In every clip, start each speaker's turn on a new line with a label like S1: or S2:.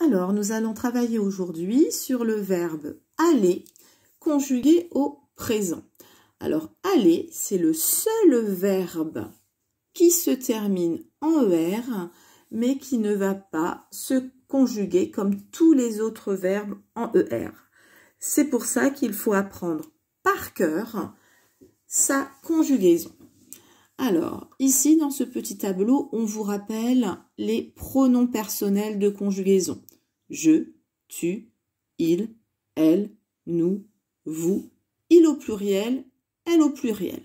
S1: Alors, nous allons travailler aujourd'hui sur le verbe aller conjugué au présent. Alors, aller, c'est le seul verbe qui se termine en ER, mais qui ne va pas se conjuguer comme tous les autres verbes en ER. C'est pour ça qu'il faut apprendre par cœur sa conjugaison. Alors, ici, dans ce petit tableau, on vous rappelle les pronoms personnels de conjugaison. Je, tu, il, elle, nous, vous, il au pluriel, elle au pluriel.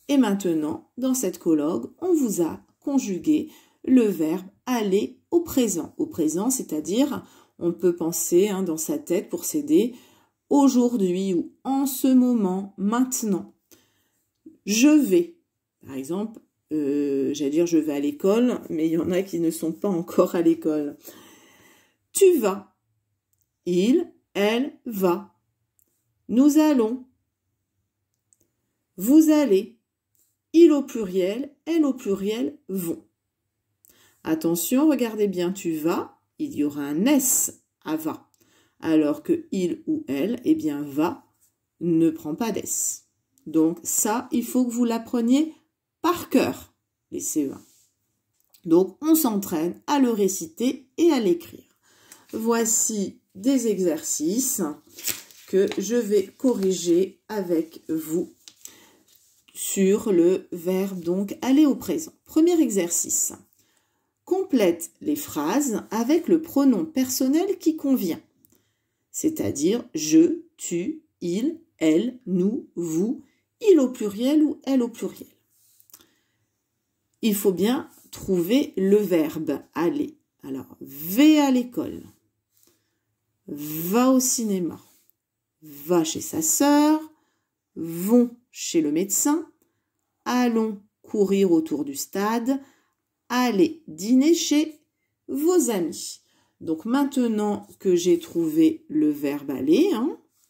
S1: Et maintenant, dans cette colloque, on vous a conjugué le verbe aller au présent. Au présent, c'est-à-dire, on peut penser dans sa tête pour s'aider aujourd'hui ou en ce moment, maintenant. Je vais. Par exemple, j'allais dire je vais à l'école, mais il y en a qui ne sont pas encore à l'école. Tu vas. Il, elle, va. Nous allons. Vous allez. Il au pluriel, elle au pluriel, vont. Attention, regardez bien, tu vas, il y aura un S à va. Alors que il ou elle, eh bien va, ne prend pas d'S. Donc ça, il faut que vous l'appreniez par cœur, les CE1. Donc on s'entraîne à le réciter et à l'écrire. Voici des exercices que je vais corriger avec vous sur le verbe donc aller au présent. Premier exercice. Complète les phrases avec le pronom personnel qui convient. C'est-à-dire je, tu, il, elle, nous, vous, il au pluriel ou elle au pluriel. Il faut bien trouver le verbe aller. Alors, vais à l'école, va au cinéma, va chez sa sœur, vont chez le médecin, allons courir autour du stade, allez dîner chez vos amis. Donc maintenant que j'ai trouvé le verbe aller,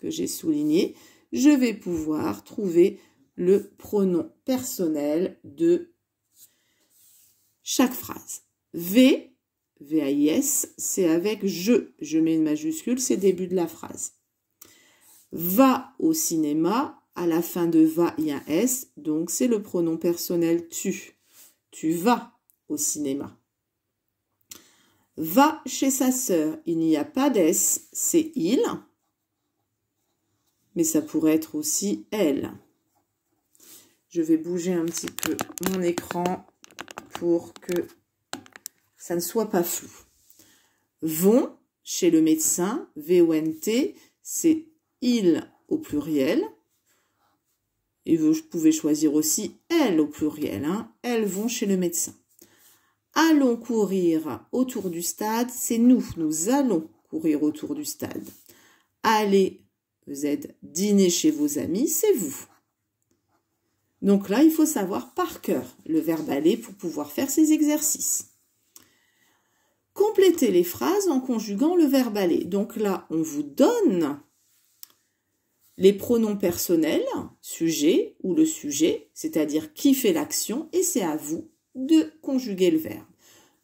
S1: que j'ai souligné, je vais pouvoir trouver le pronom personnel de chaque phrase. V, V-A-I-S, c'est avec je. Je mets une majuscule, c'est le début de la phrase. Va au cinéma, à la fin de va, il y a un S, donc c'est le pronom personnel tu. Tu vas au cinéma. Va chez sa sœur, il n'y a pas d'S, c'est il, mais ça pourrait être aussi elle. Je vais bouger un petit peu mon écran pour que ça ne soit pas flou. Vont chez le médecin, V-O-N-T, c'est il au pluriel. Et vous pouvez choisir aussi elles au pluriel. Elles vont chez le médecin. Allons courir autour du stade, c'est nous. Nous allons courir autour du stade. Allez, vous êtes dîner chez vos amis, c'est vous. Donc là, il faut savoir par cœur le verbe aller pour pouvoir faire ces exercices. Complétez les phrases en conjuguant le verbe aller. Donc là, on vous donne les pronoms personnels, sujet ou le sujet, c'est-à-dire qui fait l'action, et c'est à vous de conjuguer le verbe.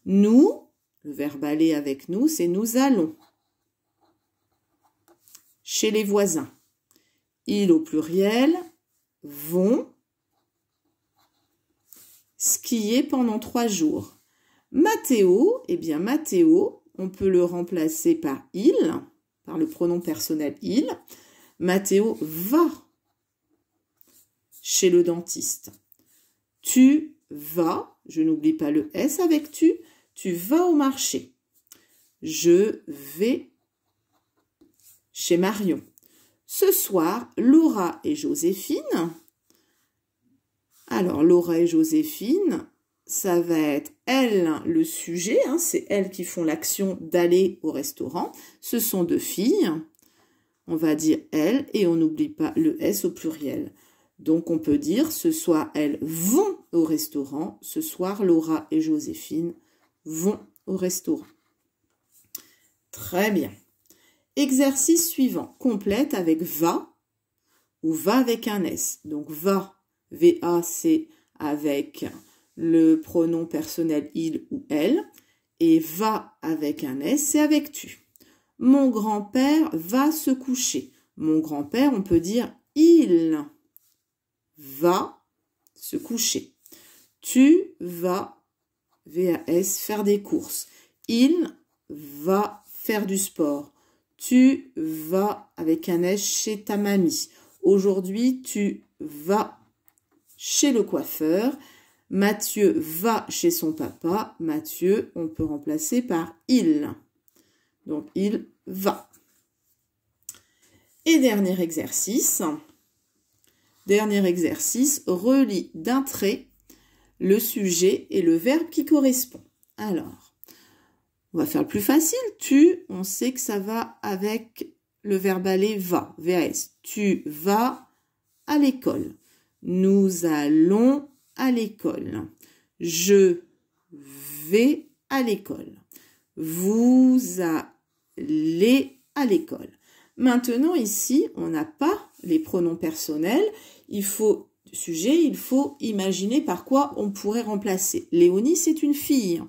S1: Nous, le verbe aller avec nous, c'est nous allons. Chez les voisins. Ils au pluriel vont skier pendant 3 jours. Mathéo, eh bien Mathéo, on peut le remplacer par il, par le pronom personnel il. Mathéo va chez le dentiste. Tu vas, je n'oublie pas le S avec tu vas au marché. Je vais chez Marion. Ce soir, Laura et Joséphine. Alors, Laura et Joséphine, ça va être elle, le sujet, c'est elles qui font l'action d'aller au restaurant. Ce sont 2 filles. On va dire elles et on n'oublie pas le S au pluriel. Donc, on peut dire ce soir, elles vont au restaurant. Ce soir, Laura et Joséphine vont au restaurant. Très bien. Exercice suivant. Complète avec va ou va avec un S. Donc, va, V-A, c'est avec le pronom personnel il ou elle. Et va avec un S, c'est avec tu. Mon grand-père va se coucher. Mon grand-père, on peut dire il va se coucher. Tu vas, VAS, faire des courses. Il va faire du sport. Tu vas avec un S chez ta mamie. Aujourd'hui, tu vas chez le coiffeur. Mathieu va chez son papa. Mathieu, on peut remplacer par il. Donc, il va. Et dernier exercice. Relie d'un trait le sujet et le verbe qui correspond. Alors, on va faire le plus facile. Tu, on sait que ça va avec le verbe aller, va, VAS. Tu vas à l'école. Nous allons à l'école. Je vais à l'école. Vous allez à l'école. Maintenant, ici, on n'a pas les pronoms personnels. Il faut imaginer par quoi on pourrait remplacer. Léonie, c'est une fille.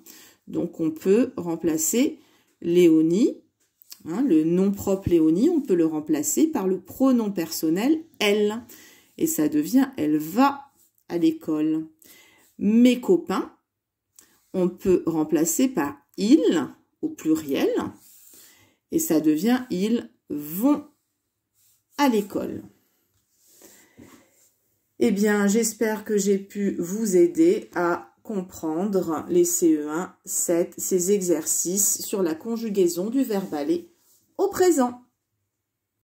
S1: Donc, on peut remplacer Léonie, le nom propre Léonie, on peut le remplacer par le pronom personnel elle. Et ça devient elle va à l'école. Mes copains, on peut remplacer par ils au pluriel. Et ça devient ils vont à l'école. Eh bien, j'espère que j'ai pu vous aider à comprendre les CE1, ces exercices sur la conjugaison du verbe aller au présent.